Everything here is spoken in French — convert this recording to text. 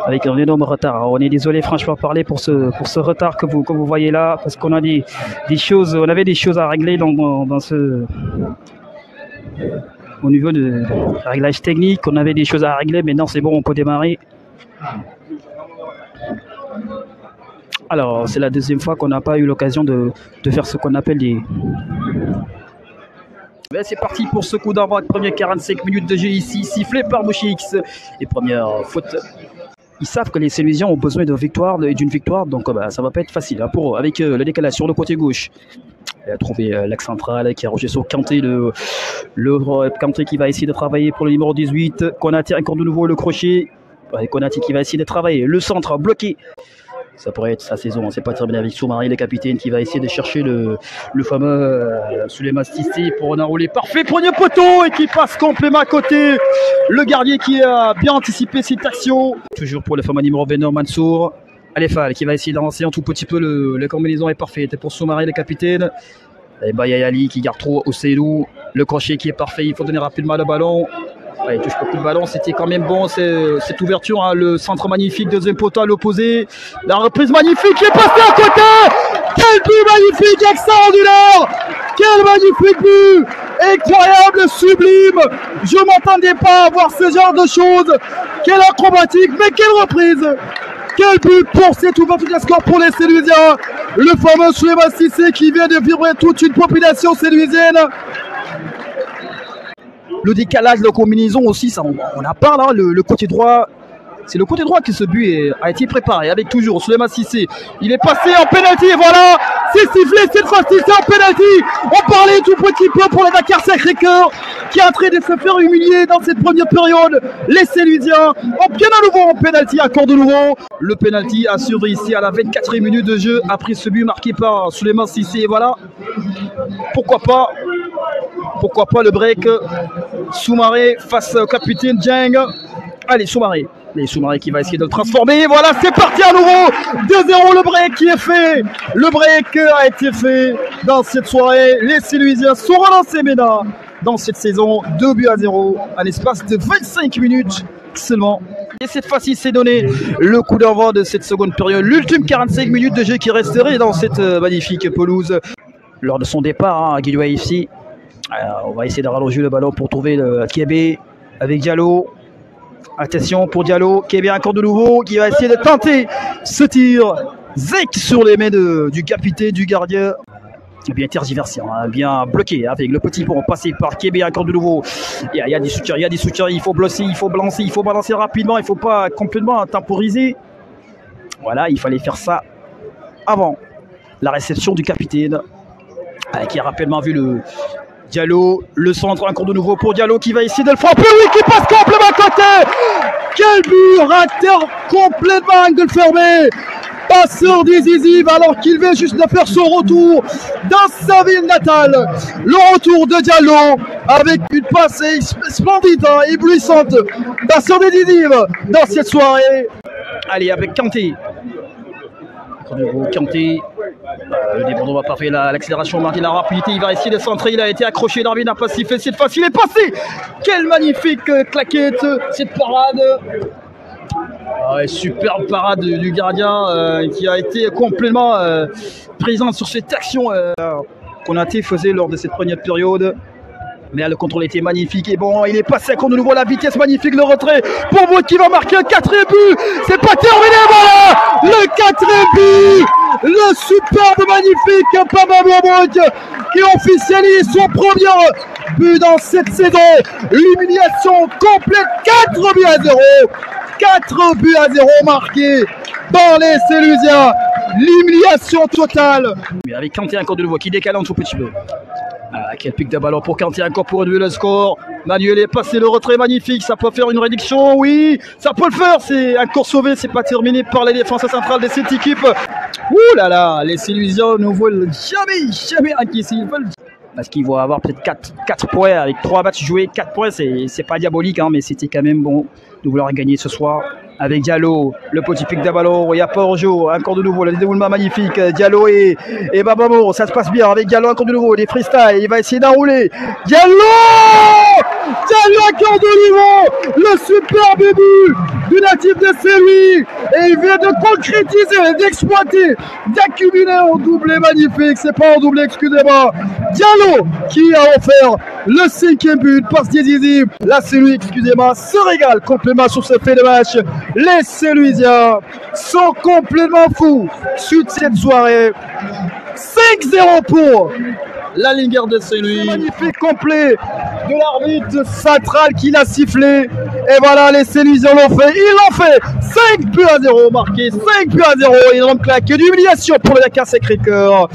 Avec un énorme retard. On est désolé franchement parler pour ce retard que vous voyez là, parce qu'on a des choses, on avait des choses à régler dans ce au niveau de réglage technique, on avait des choses à régler. Maintenant c'est bon, on peut démarrer. Alors c'est la deuxième fois qu'on n'a pas eu l'occasion de faire ce qu'on appelle des... C'est parti pour ce coup d'envoi, première 45 minutes de jeu ici, sifflé par Mouchix. Et première faute. Ils savent que les Sélusiens ont besoin d'une victoire, donc ça va pas être facile hein, pour eux. Avec le décalage sur le côté gauche. Il a trouvé l'axe central qui a rejeté sur Kanté, le Kanté qui va essayer de travailler pour le numéro 18. Konaté encore de nouveau le crochet. Konaté qui va essayer de travailler. Le centre bloqué. Ça pourrait être sa saison, c'est pas terminé avec Soumaré, le capitaine qui va essayer de chercher le fameux Souleymane Cissé pour un enroulé parfait, premier poteau et qui passe complètement à côté. Le gardien qui a bien anticipé cette action. Toujours pour le fameux numéro 29 Mansour. Alefal qui va essayer d'avancer un tout petit peu, la combinaison est parfaite pour Soumaré, le capitaine. Et Bayayali qui garde trop Ousseynou, le crochet qui est parfait, il faut donner rapidement le ballon. Ouais, il touche beaucoup de ballon, c'était quand même bon cette ouverture, hein, le centre magnifique, deuxième poteau à l'opposé, la reprise magnifique qui est passée à côté. Quel but magnifique, extraordinaire, quel magnifique but, incroyable, sublime, je ne m'attendais pas à voir ce genre de choses, quelle acrobatique, mais quelle reprise. Quel but pour cette ouverture de score pour les Sélusiens, le fameux Souleymane Cissé qui vient de vibrer toute une population sélusienne. Le décalage, la combinaison aussi, ça, on a pas là, le côté droit. C'est le côté droit que ce but a été préparé avec toujours Souleymane Cissé. Il est passé en pénalty, voilà, c'est sifflé cette fois-ci, c'est en pénalty. On parlait tout petit peu pour les Dakar Sacré-Cœur qui est en train de se faire humilier dans cette première période. Les Sélusiens obtiennent à nouveau en pénalty, encore de nouveau. Le pénalty à suivre ici à la 24e minute de jeu après ce but marqué par Souleymane Cissé. Et voilà, pourquoi pas le break. Soumaré face au capitaine Dieng. Allez, Soumaré. Et Soumaré qui va essayer de le transformer. Voilà, c'est parti à nouveau. 2-0, le break qui est fait. Le break a été fait dans cette soirée. Les Sélusiens sont relancés maintenant dans cette saison. 2-0 à l'espace de 25 minutes seulement. Et cette fois-ci, c'est donné le coup d'envoi de cette seconde période. L'ultime 45 minutes de jeu qui resterait dans cette magnifique pelouse. Lors de son départ à Guédiawaye ici. On va essayer de rallonger le ballon pour trouver le Kébé avec Diallo. Attention pour Diallo, Kébé encore de nouveau qui va essayer de tenter ce tir. Zek sur les mains du capitaine, du gardien. Bien tergiversé, hein, bien bloqué avec le petit pont passé par Kébé encore de nouveau. Il y a des soutiens, il faut blosser, il faut balancer, il faut balancer rapidement, il ne faut pas complètement temporiser. Voilà, il fallait faire ça avant la réception du capitaine qui a rapidement vu le Diallo, le centre encore de nouveau pour Diallo qui va essayer de le frapper, oui, qui passe complètement à côté. Quel but, raté complètement angle fermé. Passeur décisif alors qu'il vient juste de faire son retour dans sa ville natale. Le retour de Diallo avec une passe splendide, hein, éblouissante. Passeur décisif dans cette soirée. Allez, avec Kanté. Kanté. Le débordement va parfait, l'accélération marque la rapidité, il va essayer de centrer, il a été accroché, l'arbitre n'a pas sifflé cette fois-ci, il est passé. Quelle magnifique claquette, cette parade. Superbe parade du gardien qui a été complètement présent sur cette action Konaté faisait lors de cette première période. Mais le contrôle était magnifique et bon, il est passé à compte de nouveau la vitesse magnifique, le retrait pour Wout qui va marquer un 4e but. C'est pas terminé, voilà le 4e but, le superbe magnifique Papa Wout qui officialise son premier but dans cette saison. L'humiliation complète, 4-0. 4-0 marqués dans les Sélusiens. L'humiliation totale. Mais avec Kanté encore de nouveau qui décale un tout petit peu. Quel pic de ballon pour Kanté, encore pour réduire le score. Manuel est passé, le retrait magnifique, ça peut faire une réduction, oui, ça peut le faire, c'est encore sauvé, c'est pas terminé par les défenses centrales de cette équipe. Ouh là là, les Sélusiens ne veulent jamais encaisser, parce qu'ils vont avoir peut-être 4 points avec 3 matchs joués, 4 points, c'est pas diabolique, hein, mais c'était quand même bon de vouloir gagner ce soir. avec Diallo, le petit pic de ballon, il y a Porjo, encore de nouveau, le déroulement magnifique, Diallo et Babamo, ça se passe bien avec Diallo, encore de nouveau, des freestyles, il va essayer d'enrouler, Diallo encore de nouveau, le superbe but du natif de Saint-Louis, et il vient de concrétiser, d'exploiter, d'accumuler un doublé magnifique, c'est pas un doublé, excusez-moi, Diallo qui a offert le 5e but, passe décisive, la Saint-Louis, excusez-moi, se régale complètement sur ce fait de match. Les Saint-Louisiens sont complètement fous sur cette soirée. 5-0 pour la Lingard de Saint-Louis. Magnifique complet de l'arbitre central qui l'a sifflé. Et voilà, les Saint-Louisiens l'ont fait. Ils l'ont fait. 5 buts à 0 marqués. 5 buts à 0. Et donc claque d'humiliation pour le Dakar Sacré-Cœur.